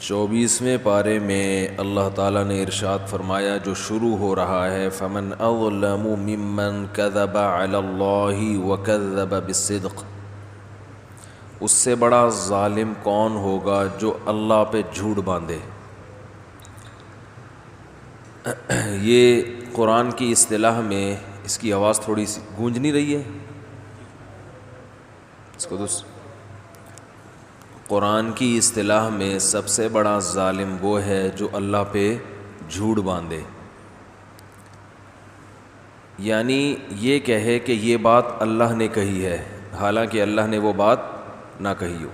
24ویں پارے میں اللہ تعالیٰ نے ارشاد فرمایا جو شروع ہو رہا ہے فمن اظلم ممن کذب علی اللہ وکذب بالصدق، اس سے بڑا ظالم کون ہوگا جو اللہ پہ جھوٹ باندھے۔ یہ قرآن کی اصطلاح میں اس کی آواز تھوڑی سی گونج نہیں رہی ہے، اس کو قرآن کی اصطلاح میں سب سے بڑا ظالم وہ ہے جو اللہ پہ جھوٹ باندھے، یعنی یہ کہے کہ یہ بات اللہ نے کہی ہے حالانکہ اللہ نے وہ بات نہ کہی ہو۔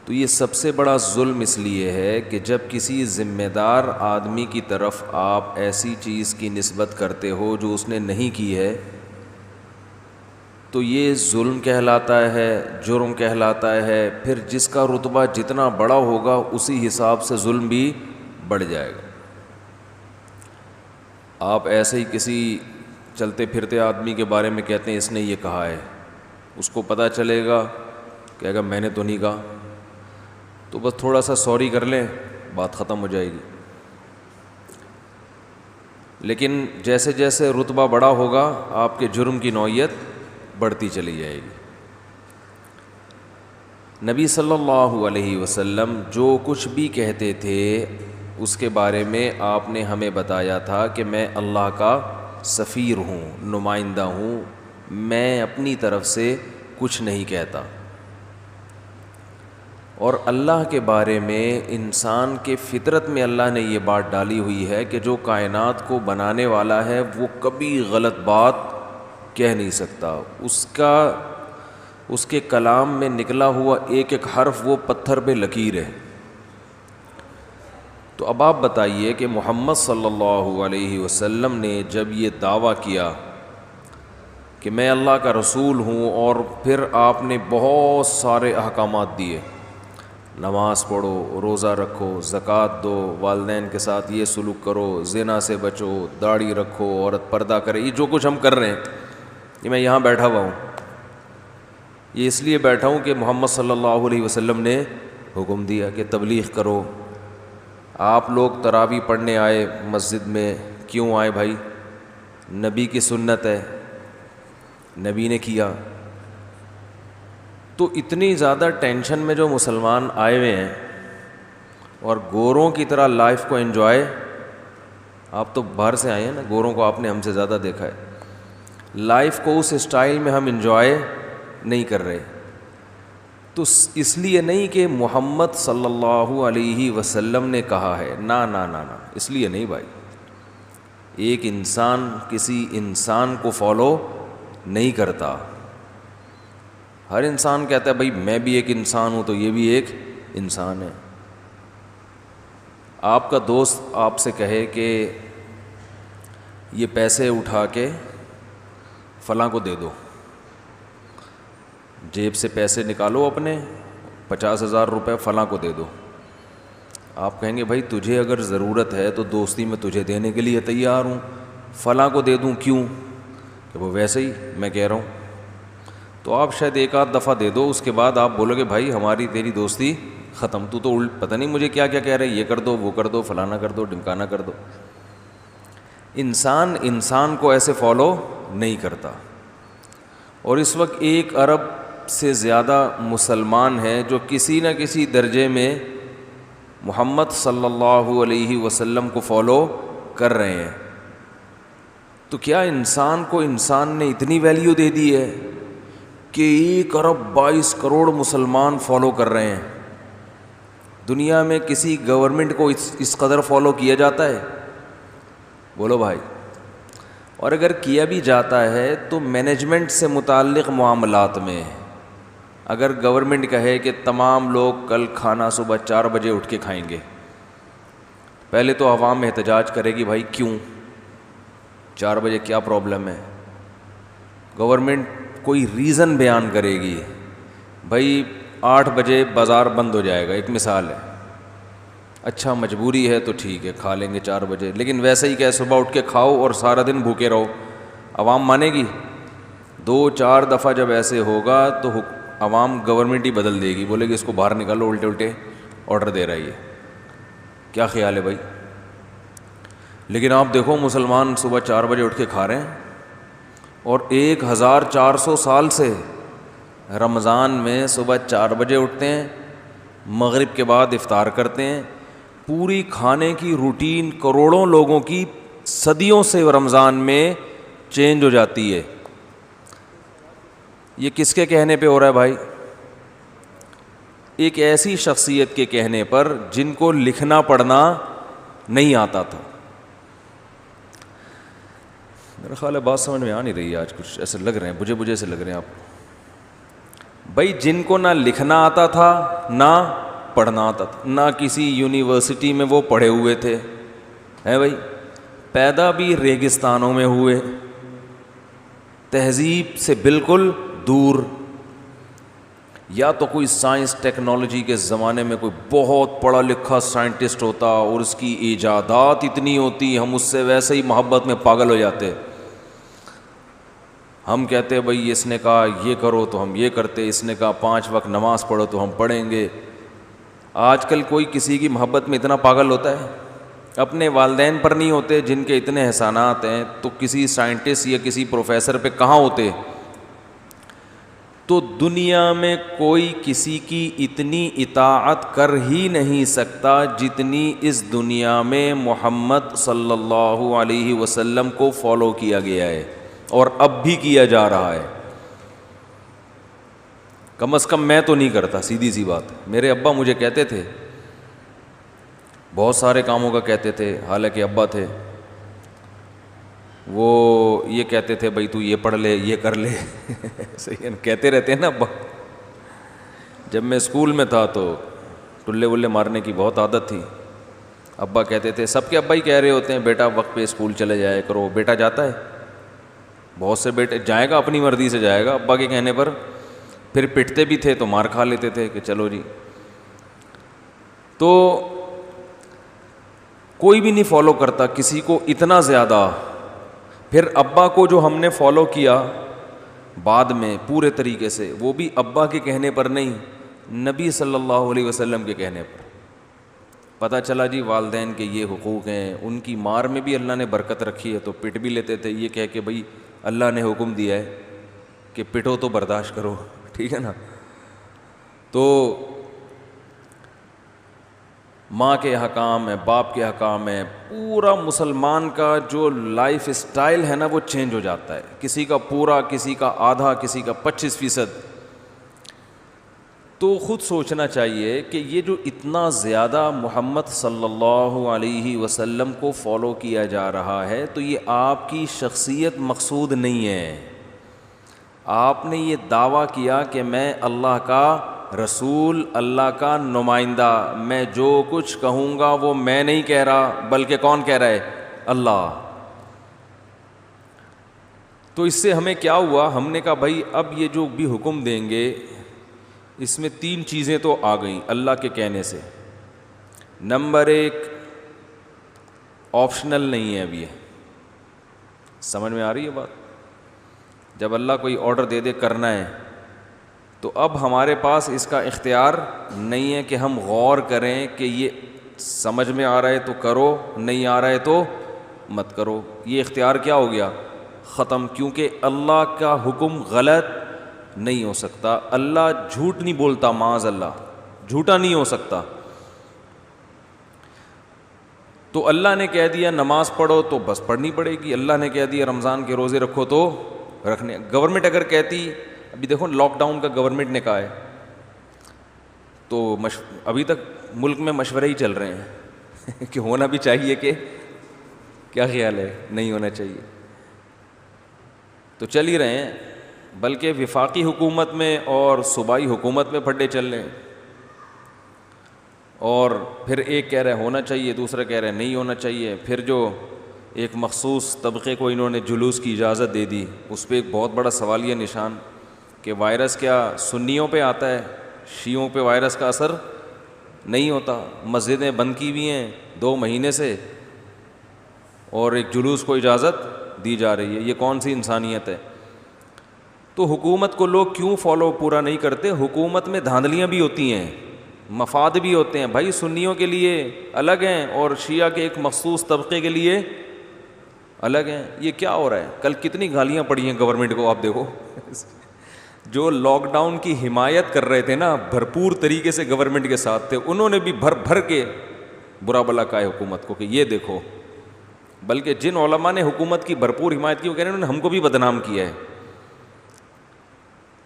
تو یہ سب سے بڑا ظلم اس لیے ہے کہ جب کسی ذمہ دار آدمی کی طرف آپ ایسی چیز کی نسبت کرتے ہو جو اس نے نہیں کی ہے تو یہ ظلم کہلاتا ہے، جرم کہلاتا ہے۔ پھر جس کا رتبہ جتنا بڑا ہوگا اسی حساب سے ظلم بھی بڑھ جائے گا۔ آپ ایسے ہی کسی چلتے پھرتے آدمی کے بارے میں کہتے ہیں اس نے یہ کہا ہے، اس کو پتہ چلے گا کہے گا میں نے تو نہیں کہا، تو بس تھوڑا سا سوری کر لیں بات ختم ہو جائے گی۔ لیکن جیسے جیسے رتبہ بڑا ہوگا آپ کے جرم کی نوعیت بڑھتی چلی جائے گی۔ نبی صلی اللہ علیہ وسلم جو کچھ بھی کہتے تھے اس کے بارے میں آپ نے ہمیں بتایا تھا کہ میں اللہ کا سفیر ہوں، نمائندہ ہوں، میں اپنی طرف سے کچھ نہیں کہتا۔ اور اللہ کے بارے میں انسان کے فطرت میں اللہ نے یہ بات ڈالی ہوئی ہے کہ جو کائنات کو بنانے والا ہے وہ کبھی غلط بات کہہ نہیں سکتا، اس کے کلام میں نکلا ہوا ایک ایک حرف وہ پتھر پہ لکیر ہے۔ تو اب آپ بتائیے کہ محمد صلی اللہ علیہ وسلم نے جب یہ دعویٰ کیا کہ میں اللہ کا رسول ہوں، اور پھر آپ نے بہت سارے احکامات دیے، نماز پڑھو، روزہ رکھو، زکوٰۃ دو، والدین کے ساتھ یہ سلوک کرو، زنا سے بچو، داڑھی رکھو، عورت پردہ کرے، یہ جو کچھ ہم کر رہے ہیں، یہ میں یہاں بیٹھا ہوا ہوں، یہ اس لیے بیٹھا ہوں کہ محمد صلی اللہ علیہ وسلم نے حکم دیا کہ تبلیغ کرو۔ آپ لوگ تراویح پڑھنے آئے مسجد میں، کیوں آئے بھائی؟ نبی کی سنت ہے، نبی نے کیا۔ تو اتنی زیادہ ٹینشن میں جو مسلمان آئے ہوئے ہیں اور گوروں کی طرح لائف کو انجوائے، آپ تو باہر سے آئے ہیں نا، گوروں کو آپ نے ہم سے زیادہ دیکھا ہے، لائف کو اس اسٹائل میں ہم انجوائے نہیں کر رہے۔ تو اس لیے نہیں کہ محمد صلی اللہ علیہ وسلم نے کہا ہے، نا، اس لیے نہیں بھائی۔ ایک انسان کسی انسان کو فالو نہیں کرتا، ہر انسان کہتا ہے بھائی میں بھی ایک انسان ہوں تو یہ بھی ایک انسان ہے۔ آپ کا دوست آپ سے کہے کہ یہ پیسے اٹھا کے فلاں کو دے دو، جیب سے پیسے نکالو اپنے 50,000 روپے فلاں کو دے دو، آپ کہیں گے بھائی تجھے اگر ضرورت ہے تو دوستی میں تجھے دینے کے لیے تیار ہوں، فلاں کو دے دوں کیوں؟ کہ وہ ویسے ہی میں کہہ رہا ہوں۔ تو آپ شاید ایک آدھ دفعہ دے دو، اس کے بعد آپ بولو گے بھائی ہماری تیری دوستی ختم، تو پتہ نہیں مجھے کیا کیا کہہ رہے، یہ کر دو، وہ کر دو، فلانا کر دو، ڈمکانا کر دو۔ انسان کو ایسے فالو نہیں کرتا۔ اور اس وقت 1 ارب سے زیادہ مسلمان ہیں جو کسی نہ کسی درجے میں محمد صلی اللہ علیہ وسلم کو فالو کر رہے ہیں۔ تو کیا انسان کو انسان نے اتنی ویلیو دے دی ہے کہ 1 ارب 22 کروڑ مسلمان فالو کر رہے ہیں؟ دنیا میں کسی گورنمنٹ کو اس قدر فالو کیا جاتا ہے؟ بولو بھائی۔ اور اگر کیا بھی جاتا ہے تو مینجمنٹ سے متعلق معاملات میں، اگر گورنمنٹ کہے کہ تمام لوگ کل کھانا صبح 4 بجے اٹھ کے کھائیں گے، پہلے تو عوام احتجاج کرے گی بھائی کیوں 4 بجے کیا پرابلم ہے؟ گورنمنٹ کوئی ریزن بیان کرے گی، بھائی 8 بجے بازار بند ہو جائے گا، ایک مثال ہے، اچھا مجبوری ہے تو ٹھیک ہے کھا لیں گے 4 بجے، لیکن ویسے ہی کہ صبح اٹھ کے کھاؤ اور سارا دن بھوکے رہو، عوام مانے گی؟ 2-4 دفعہ جب ایسے ہوگا تو عوام گورنمنٹ ہی بدل دے گی، بولے گی اس کو باہر نکالو، الٹے آرڈر دے رہا ہے یہ. کیا خیال ہے بھائی؟ لیکن آپ دیکھو مسلمان صبح 4 بجے اٹھ کے کھا رہے ہیں، اور 1400 سال سے رمضان میں صبح 4 بجے اٹھتے ہیں، مغرب کے بعد افطار کرتے ہیں. پوری کھانے کی روٹین کروڑوں لوگوں کی صدیوں سے رمضان میں چینج ہو جاتی ہے. یہ کس کے کہنے پہ ہو رہا ہے بھائی؟ ایک ایسی شخصیت کے کہنے پر جن کو لکھنا پڑھنا نہیں آتا تھا. میرا خیال ہے بات سمجھ میں آ نہیں رہی ہے آج، کچھ ایسے لگ رہے ہیں، بجھے سے لگ رہے ہیں آپ. بھائی جن کو نہ لکھنا آتا تھا نہ پڑھنا آتا تھا، نہ کسی یونیورسٹی میں وہ پڑھے ہوئے تھے، ہیں بھائی، پیدا بھی ریگستانوں میں ہوئے، تہذیب سے بالکل دور. یا تو کوئی سائنس ٹیکنالوجی کے زمانے میں کوئی بہت پڑھا لکھا سائنٹسٹ ہوتا اور اس کی ایجادات اتنی ہوتی، ہم اس سے ویسے ہی محبت میں پاگل ہو جاتے. ہم کہتے بھائی اس نے کہا یہ کرو تو ہم یہ کرتے، اس نے کہا 5 وقت نماز پڑھو تو ہم پڑھیں گے. آج کل کوئی کسی کی محبت میں اتنا پاگل ہوتا ہے؟ اپنے والدین پر نہیں ہوتے جن کے اتنے احسانات ہیں، تو کسی سائنٹسٹ یا کسی پروفیسر پہ کہاں ہوتے؟ تو دنیا میں کوئی کسی کی اتنی اطاعت کر ہی نہیں سکتا جتنی اس دنیا میں محمد صلی اللہ علیہ وسلم کو فالو کیا گیا ہے، اور اب بھی کیا جا رہا ہے. کم از کم میں تو نہیں کرتا، سیدھی سی بات. میرے ابا مجھے کہتے تھے، بہت سارے کاموں کا کہتے تھے، حالانکہ ابا تھے، وہ یہ کہتے تھے بھائی تو یہ پڑھ لے، یہ کر لے. صحیح کہتے رہتے ہیں نا ابا. جب میں اسکول میں تھا تو ٹلے ولے مارنے کی بہت عادت تھی. ابا کہتے تھے، سب کے ابا ہی کہہ رہے ہوتے ہیں بیٹا وقت پہ اسکول چلے جایا کرو. بیٹا جاتا ہے، بہت سے بیٹے جائے گا، اپنی مرضی سے جائے گا ابا کے کہنے پر. پھر پٹتے بھی تھے تو مار کھا لیتے تھے کہ چلو جی. تو کوئی بھی نہیں فالو کرتا کسی کو اتنا زیادہ. پھر ابا کو جو ہم نے فالو کیا بعد میں پورے طریقے سے، وہ بھی ابا کے کہنے پر نہیں، نبی صلی اللہ علیہ وسلم کے کہنے پر. پتہ چلا جی والدین کے یہ حقوق ہیں. ان کی مار میں بھی اللہ نے برکت رکھی ہے تو پٹ بھی لیتے تھے، یہ کہہ کے بھائی اللہ نے حکم دیا ہے کہ پٹو تو برداشت کرو، ٹھیک ہے نا. تو ماں کے حکام ہیں، باپ کے حکام ہیں، پورا مسلمان کا جو لائف اسٹائل ہے نا وہ چینج ہو جاتا ہے. کسی کا پورا، کسی کا آدھا، کسی کا 25%. تو خود سوچنا چاہیے کہ یہ جو اتنا زیادہ محمد صلی اللہ علیہ وسلم کو فالو کیا جا رہا ہے، تو یہ آپ کی شخصیت مقصود نہیں ہے. آپ نے یہ دعویٰ کیا کہ میں اللہ کا رسول، اللہ کا نمائندہ، میں جو کچھ کہوں گا وہ میں نہیں کہہ رہا بلکہ کون کہہ رہا ہے؟ اللہ. تو اس سے ہمیں کیا ہوا؟ ہم نے کہا بھائی اب یہ جو بھی حکم دیں گے اس میں 3 چیزیں تو آ گئیں اللہ کے کہنے سے. نمبر 1 آپشنل نہیں ہے. اب یہ سمجھ میں آ رہی ہے بات؟ جب اللہ کوئی آرڈر دے دے کرنا ہے تو اب ہمارے پاس اس کا اختیار نہیں ہے کہ ہم غور کریں کہ یہ سمجھ میں آ رہا ہے تو کرو، نہیں آ رہا ہے تو مت کرو. یہ اختیار کیا ہو گیا؟ ختم. کیونکہ اللہ کا حکم غلط نہیں ہو سکتا. اللہ جھوٹ نہیں بولتا، معاذ اللہ، جھوٹا نہیں ہو سکتا. تو اللہ نے کہہ دیا نماز پڑھو تو بس پڑھنی پڑے گی. اللہ نے کہہ دیا رمضان کے روزے رکھو تو رکھنے. گورنمنٹ اگر کہتی، ابھی دیکھو لاک ڈاؤن کا گورنمنٹ نے کہا ہے تو ابھی تک ملک میں مشورے ہی چل رہے ہیں کہ ہونا بھی چاہیے کہ کیا خیال ہے؟ نہیں ہونا چاہیے. تو چل ہی رہے ہیں، بلکہ وفاقی حکومت میں اور صوبائی حکومت میں پھڈے چل رہے ہیں. اور پھر ایک کہہ رہے ہونا چاہیے، دوسرا کہہ رہے نہیں ہونا چاہیے. پھر جو ایک مخصوص طبقے کو انہوں نے جلوس کی اجازت دے دی، اس پہ ایک بہت بڑا سوالیہ نشان کہ وائرس کیا سنیوں پہ آتا ہے، شیعوں پہ وائرس کا اثر نہیں ہوتا. مسجدیں بند کی ہوئی ہیں 2 مہینے سے اور ایک جلوس کو اجازت دی جا رہی ہے. یہ کون سی انسانیت ہے؟ تو حکومت کو لوگ کیوں فالو پورا نہیں کرتے؟ حکومت میں دھاندلیاں بھی ہوتی ہیں. مفاد بھی ہوتے ہیں بھائی، سنیوں کے لیے الگ ہیں اور شیعہ کے ایک مخصوص طبقے کے لیے الگ ہیں. یہ کیا ہو رہا ہے؟ کل کتنی گالیاں پڑی ہیں گورنمنٹ کو، آپ دیکھو. جو لاک ڈاؤن کی حمایت کر رہے تھے نا، بھرپور طریقے سے گورنمنٹ کے ساتھ تھے، انہوں نے بھی بھر بھر کے برا بلا کہا ہے حکومت کو کہ یہ دیکھو. بلکہ جن علماء نے حکومت کی بھرپور حمایت کی، وہ کہہ رہے ہیں انہوں نے ہم کو بھی بدنام کیا ہے.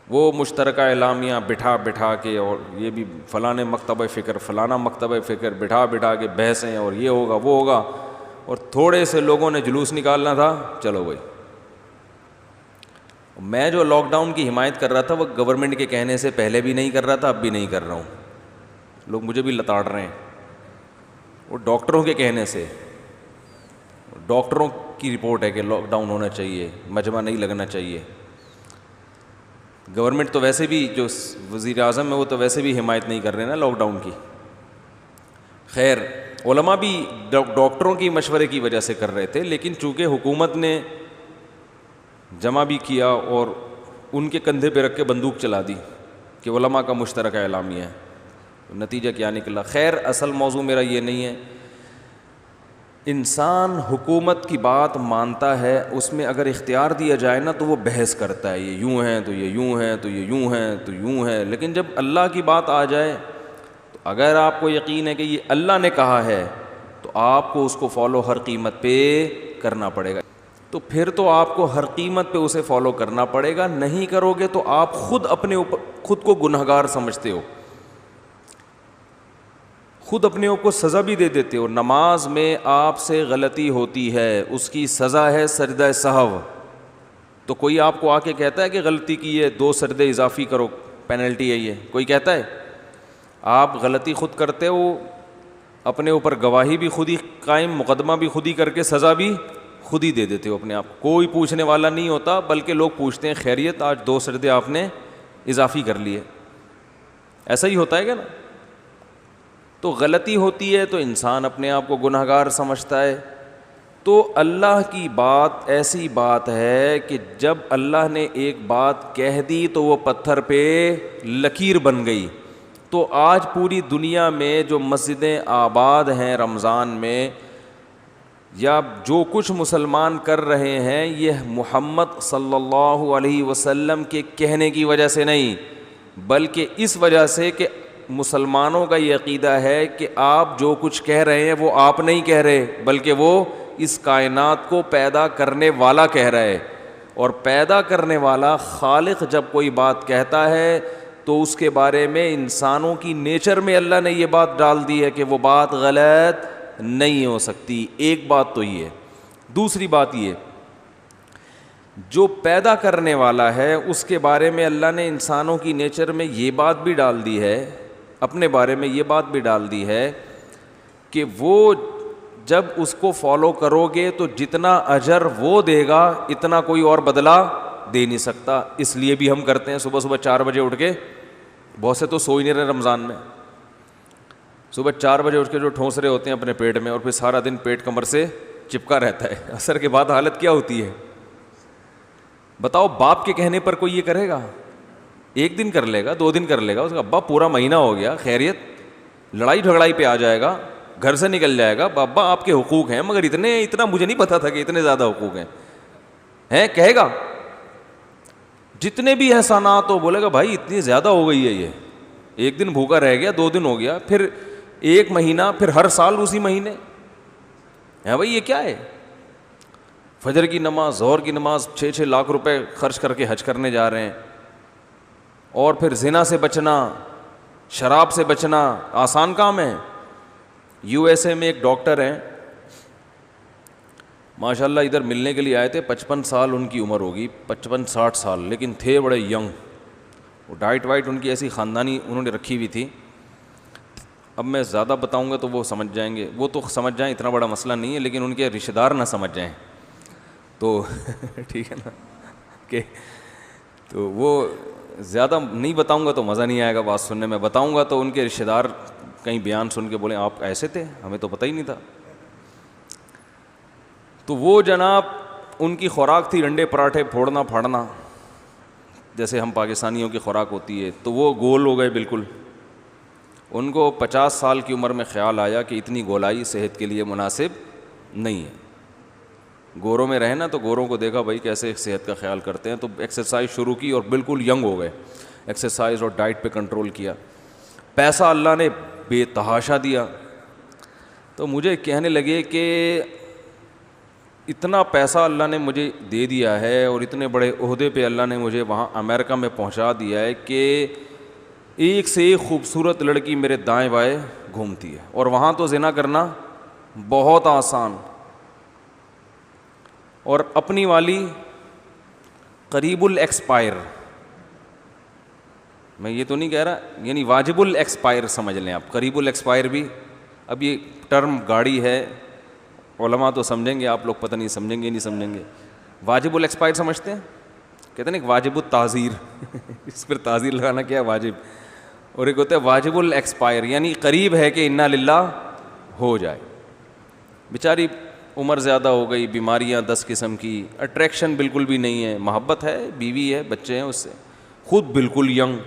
وہ مشترکہ اعلامیہ بٹھا بٹھا کے، اور یہ بھی فلاں مکتبہ فکر، فلانا مکتبہ فکر بٹھا بٹھا کے بحثیں، اور یہ ہوگا وہ ہوگا، اور تھوڑے سے لوگوں نے جلوس نکالنا تھا، چلو بھائی. میں جو لاک ڈاؤن کی حمایت کر رہا تھا وہ گورنمنٹ کے کہنے سے پہلے بھی نہیں کر رہا تھا، اب بھی نہیں کر رہا ہوں. لوگ مجھے بھی لتاڑ رہے ہیں. وہ ڈاکٹروں کے کہنے سے، ڈاکٹروں کی رپورٹ ہے کہ لاک ڈاؤن ہونا چاہیے، مجمع نہیں لگنا چاہیے. گورنمنٹ تو ویسے بھی، جو وزیر اعظم ہے وہ تو ویسے بھی حمایت نہیں کر رہے نا لاک ڈاؤن کی. خیر، علماء بھی ڈاکٹروں کی مشورے کی وجہ سے کر رہے تھے، لیکن چونکہ حکومت نے جمع بھی کیا اور ان کے کندھے پہ رکھ کے بندوق چلا دی کہ علماء کا مشترکہ اعلامیہ ہے، نتیجہ کیا نکلا. خیر، اصل موضوع میرا یہ نہیں ہے. انسان حکومت کی بات مانتا ہے، اس میں اگر اختیار دیا جائے نا تو وہ بحث کرتا ہے، یہ یوں ہے تو یہ یوں ہے تو یہ یوں ہے تو یوں ہے. لیکن جب اللہ کی بات آ جائے تو اگر آپ کو یقین ہے کہ یہ اللہ نے کہا ہے تو آپ کو اس کو فالو ہر قیمت پہ کرنا پڑے گا. تو پھر تو آپ کو ہر قیمت پہ اسے فالو کرنا پڑے گا. نہیں کرو گے تو آپ خود اپنے اوپر خود کو گنہگار سمجھتے ہو، خود اپنے آپ کو سزا بھی دے دیتے ہو. نماز میں آپ سے غلطی ہوتی ہے، اس کی سزا ہے سجدہ سہو. تو کوئی آپ کو آ کے کہتا ہے کہ غلطی کی ہے 2 سجدے اضافی کرو، پینلٹی ہے یہ؟ کوئی کہتا ہے؟ آپ غلطی خود کرتے ہو، اپنے اوپر گواہی بھی خود ہی قائم، مقدمہ بھی خود ہی کر کے سزا بھی خود ہی دے دیتے ہو اپنے آپ. کوئی پوچھنے والا نہیں ہوتا، بلکہ لوگ پوچھتے ہیں خیریت آج 2 سجدے آپ نے اضافی کر لیے. ایسا ہی ہوتا ہے کیا نا؟ تو غلطی ہوتی ہے تو انسان اپنے آپ کو گنہگار سمجھتا ہے. تو اللہ کی بات ایسی بات ہے کہ جب اللہ نے ایک بات کہہ دی تو وہ پتھر پہ لکیر بن گئی. تو آج پوری دنیا میں جو مسجدیں آباد ہیں رمضان میں، یا جو کچھ مسلمان کر رہے ہیں، یہ محمد صلی اللہ علیہ وسلم کے کہنے کی وجہ سے نہیں، بلکہ اس وجہ سے کہ مسلمانوں کا یہ عقیدہ ہے کہ آپ جو کچھ کہہ رہے ہیں وہ آپ نہیں کہہ رہے، بلکہ وہ اس کائنات کو پیدا کرنے والا کہہ رہا ہے. اور پیدا کرنے والا خالق جب کوئی بات کہتا ہے تو اس کے بارے میں انسانوں کی نیچر میں اللہ نے یہ بات ڈال دی ہے کہ وہ بات غلط نہیں ہو سکتی. ایک بات تو یہ ہے. دوسری بات یہ، جو پیدا کرنے والا ہے اس کے بارے میں اللہ نے انسانوں کی نیچر میں یہ بات بھی ڈال دی ہے، اپنے بارے میں یہ بات بھی ڈال دی ہے کہ وہ جب اس کو فالو کرو گے تو جتنا اجر وہ دے گا اتنا کوئی اور بدلہ دے نہیں سکتا. اس لیے بھی ہم کرتے ہیں صبح صبح 4 بجے اٹھ کے، بہت سے تو سو ہی نہیں رہے رمضان میں، صبح 4 بجے اٹھ کے جو ٹھونس رہے ہوتے ہیں اپنے پیٹ میں، اور پھر سارا دن پیٹ کمر سے چپکا رہتا ہے. عصر کے بعد حالت کیا ہوتی ہے بتاؤ؟ باپ کے کہنے پر کوئی یہ کرے گا؟ 1 دن کر لے گا، 2 دن کر لے گا، اس کا ابا پورا مہینہ ہو گیا، خیریت، لڑائی جھگڑائی پہ آ جائے گا، گھر سے نکل جائے گا، ابا آپ کے حقوق ہیں مگر اتنا مجھے نہیں پتا تھا کہ اتنے زیادہ حقوق ہیں کہے گا. جتنے بھی احسانات ہو بولے گا بھائی اتنی زیادہ ہو گئی ہے، یہ 1 دن بھوکا رہ گیا، 2 دن ہو گیا، پھر 1 مہینہ، پھر ہر سال اسی مہینے ہے. بھائی یہ کیا ہے؟ فجر کی نماز، ظہر کی نماز، 6 لاکھ روپے خرچ کر کے حج کرنے جا رہے ہیں، اور پھر زنا سے بچنا، شراب سے بچنا آسان کام ہے. یو ایس اے میں ایک ڈاکٹر ہیں، ماشاءاللہ ادھر ملنے کے لیے آئے تھے، 55 سال ان کی عمر ہوگی، 55-60 سال، لیکن تھے بڑے ینگ. وہ ڈائٹ وائٹ ان کی ایسی خاندانی انہوں نے رکھی ہوئی تھی. اب میں زیادہ بتاؤں گا تو وہ سمجھ جائیں گے، وہ تو سمجھ جائیں اتنا بڑا مسئلہ نہیں ہے، لیکن ان کے رشتہ دار نہ سمجھ جائیں تو ٹھیک ہے نا، کہ تو وہ زیادہ نہیں بتاؤں گا تو مزہ نہیں آئے گا بات سننے میں. بتاؤں گا تو ان کے رشتہ دار کہیں بیان سن کے بولیں آپ ایسے تھے، ہمیں تو پتہ ہی نہیں تھا. تو وہ جناب ان کی خوراک تھی انڈے پراٹھے پھوڑنا پھاڑنا، جیسے ہم پاکستانیوں کی خوراک ہوتی ہے. تو وہ گول ہو گئے بالکل، ان کو 50 سال کی عمر میں خیال آیا کہ اتنی گولائی صحت کے لیے مناسب نہیں ہے. گوروں میں رہے نا تو گوروں کو دیکھا بھائی کیسے صحت کا خیال کرتے ہیں, تو ایکسرسائز شروع کی اور بالکل ینگ ہو گئے. ایکسرسائز اور ڈائٹ پہ کنٹرول کیا. پیسہ اللہ نے بے تحاشا دیا. تو مجھے کہنے لگے کہ اتنا پیسہ اللہ نے مجھے دے دیا ہے اور اتنے بڑے عہدے پہ اللہ نے مجھے وہاں امریکہ میں پہنچا دیا ہے کہ ایک سے ایک خوبصورت لڑکی میرے دائیں بائیں گھومتی ہے, اور وہاں تو زنا کرنا بہت آسان, اور اپنی والی قریب الایکسپائر. میں یہ تو نہیں کہہ رہا, یعنی واجب الایکسپائر سمجھ لیں آپ. قریب الایکسپائر بھی اب یہ ٹرم گاڑی ہے, علماء تو سمجھیں گے, آپ لوگ پتہ نہیں سمجھیں گے نہیں سمجھیں گے. واجب الایکسپائر سمجھتے ہیں, کہتے ہیں نا واجب التعزیر اس پر تعزیر لگانا کیا واجب, اور ایک ہوتا ہے واجب الایکسپائر یعنی قریب ہے کہ انا للہ ہو جائے. بیچاری عمر زیادہ ہو گئی, بیماریاں 10 قسم کی, اٹریکشن بالکل بھی نہیں ہے, محبت ہے, بیوی ہے, بچے ہیں اس سے, خود بالکل ینگ.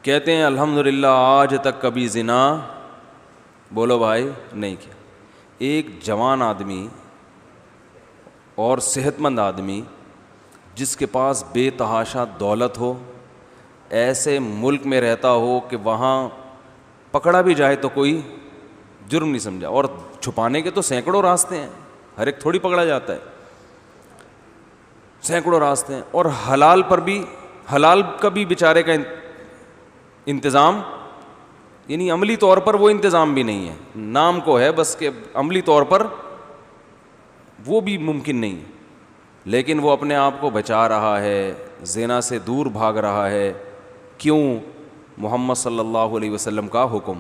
کہتے ہیں الحمدللہ آج تک کبھی زنا بولو بھائی نہیں کیا. ایک جوان آدمی اور صحت مند آدمی جس کے پاس بے تحاشا دولت ہو, ایسے ملک میں رہتا ہو کہ وہاں پکڑا بھی جائے تو کوئی جرم نہیں سمجھا, اور چھپانے کے تو سینکڑوں راستے ہیں, ہر ایک تھوڑی پکڑا جاتا ہے, سینکڑوں راستے ہیں. اور حلال پر بھی, حلال کا بھی بیچارے کا انتظام, یعنی عملی طور پر وہ انتظام بھی نہیں ہے, نام کو ہے بس کہ عملی طور پر وہ بھی ممکن نہیں ہے. لیکن وہ اپنے آپ کو بچا رہا ہے, زنا سے دور بھاگ رہا ہے. کیوں؟ محمد صلی اللہ علیہ وسلم کا حکم.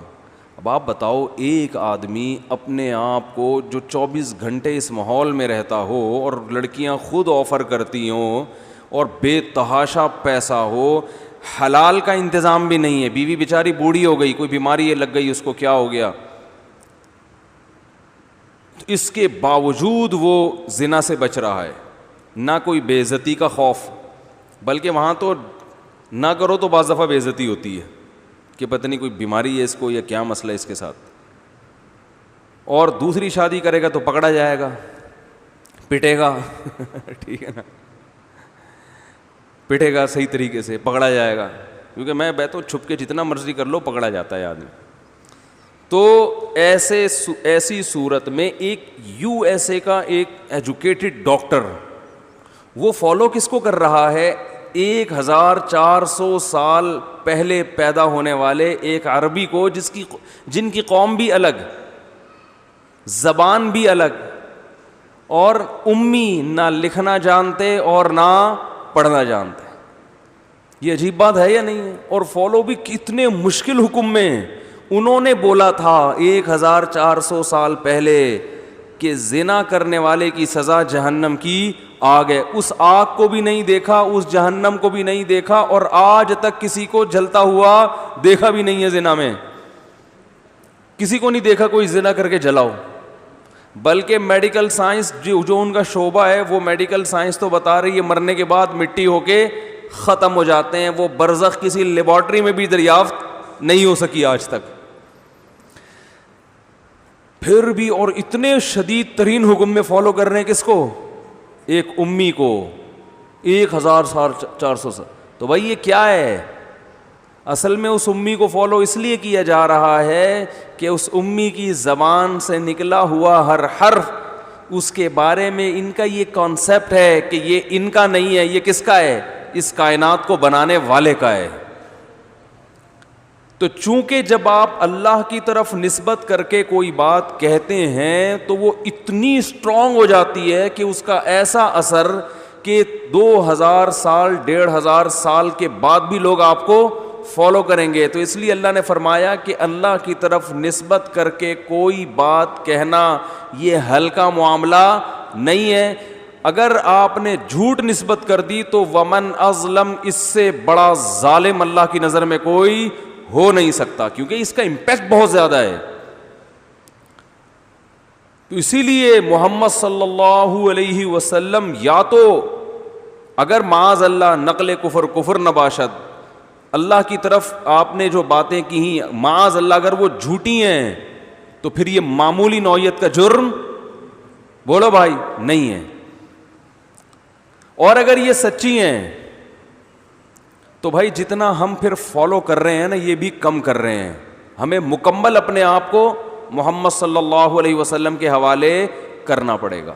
اب آپ بتاؤ, ایک آدمی اپنے آپ کو جو 24 گھنٹے اس ماحول میں رہتا ہو اور لڑکیاں خود آفر کرتی ہوں اور بے تحاشا پیسہ ہو, حلال کا انتظام بھی نہیں ہے, بیوی بیچاری بوڑھی ہو گئی, کوئی بیماری لگ گئی اس کو, کیا ہو گیا, اس کے باوجود وہ زنا سے بچ رہا ہے. نہ کوئی بے عزتی کا خوف, بلکہ وہاں تو نہ کرو تو بعض دفعہ بے عزتی ہوتی ہے کہ پتہ نہیں کوئی بیماری ہے اس کو یا کیا مسئلہ ہے اس کے ساتھ. اور دوسری شادی کرے گا تو پکڑا جائے گا, پٹے گا ٹھیک ہے نا, پٹے گا صحیح طریقے سے, پکڑا جائے گا, کیونکہ میں بیٹھتا ہوں چھپ کے جتنا مرضی کر لو پکڑا جاتا ہے آدمی. تو ایسی صورت میں ایک USA کا ایک ایجوکیٹڈ ڈاکٹر, وہ فالو کس کو کر رہا ہے؟ 1400 سال پہلے پیدا ہونے والے ایک عربی کو, جن کی قوم بھی الگ, زبان بھی الگ, اور امی, نہ لکھنا جانتے اور نہ پڑھنا جانتے. یہ عجیب بات ہے یا نہیں ہے؟ اور فالو بھی کتنے مشکل حکم میں. انہوں نے بولا تھا 1400 سال پہلے کہ زنا کرنے والے کی سزا جہنم کی آگ ہے. اس آگ کو بھی نہیں دیکھا, اس جہنم کو بھی نہیں دیکھا, اور آج تک کسی کو جلتا ہوا دیکھا بھی نہیں ہے. زنا میں کسی کو نہیں دیکھا کوئی زنا کر کے جلاؤ. بلکہ میڈیکل سائنس جو ان کا شعبہ ہے, وہ میڈیکل سائنس تو بتا رہی ہے مرنے کے بعد مٹی ہو کے ختم ہو جاتے ہیں. وہ برزخ کسی لیبارٹری میں بھی دریافت نہیں ہو سکی آج تک. پھر بھی اور اتنے شدید ترین حکم میں فالو کر رہے ہیں کس کو؟ ایک امی کو, 1400 سال. تو بھائی یہ کیا ہے؟ اصل میں اس امی کو فالو اس لیے کیا جا رہا ہے کہ اس امی کی زبان سے نکلا ہوا ہر حرف, اس کے بارے میں ان کا یہ کانسیپٹ ہے کہ یہ ان کا نہیں ہے, یہ کس کا ہے؟ اس کائنات کو بنانے والے کا ہے. تو چونکہ جب آپ اللہ کی طرف نسبت کر کے کوئی بات کہتے ہیں تو وہ اتنی اسٹرانگ ہو جاتی ہے کہ اس کا ایسا اثر کہ 2000 سال 1500 سال کے بعد بھی لوگ آپ کو فالو کریں گے. تو اس لیے اللہ نے فرمایا کہ اللہ کی طرف نسبت کر کے کوئی بات کہنا یہ ہلکا معاملہ نہیں ہے. اگر آپ نے جھوٹ نسبت کر دی تو ومن ازلم, اس سے بڑا ظالم اللہ کی نظر میں کوئی ہو نہیں سکتا, کیونکہ اس کا امپیکٹ بہت زیادہ ہے. تو اسی لیے محمد صلی اللہ علیہ وسلم یا تو اگر معاذ اللہ نقل کفر نباشد اللہ کی طرف آپ نے جو باتیں کی ہیں معاذ اللہ اگر وہ جھوٹی ہیں تو پھر یہ معمولی نوعیت کا جرم بولو بھائی نہیں ہے، اور اگر یہ سچی ہیں تو بھائی جتنا ہم پھر فالو کر رہے ہیں نا یہ بھی کم کر رہے ہیں. ہمیں مکمل اپنے آپ کو محمد صلی اللہ علیہ وسلم کے حوالے کرنا پڑے گا.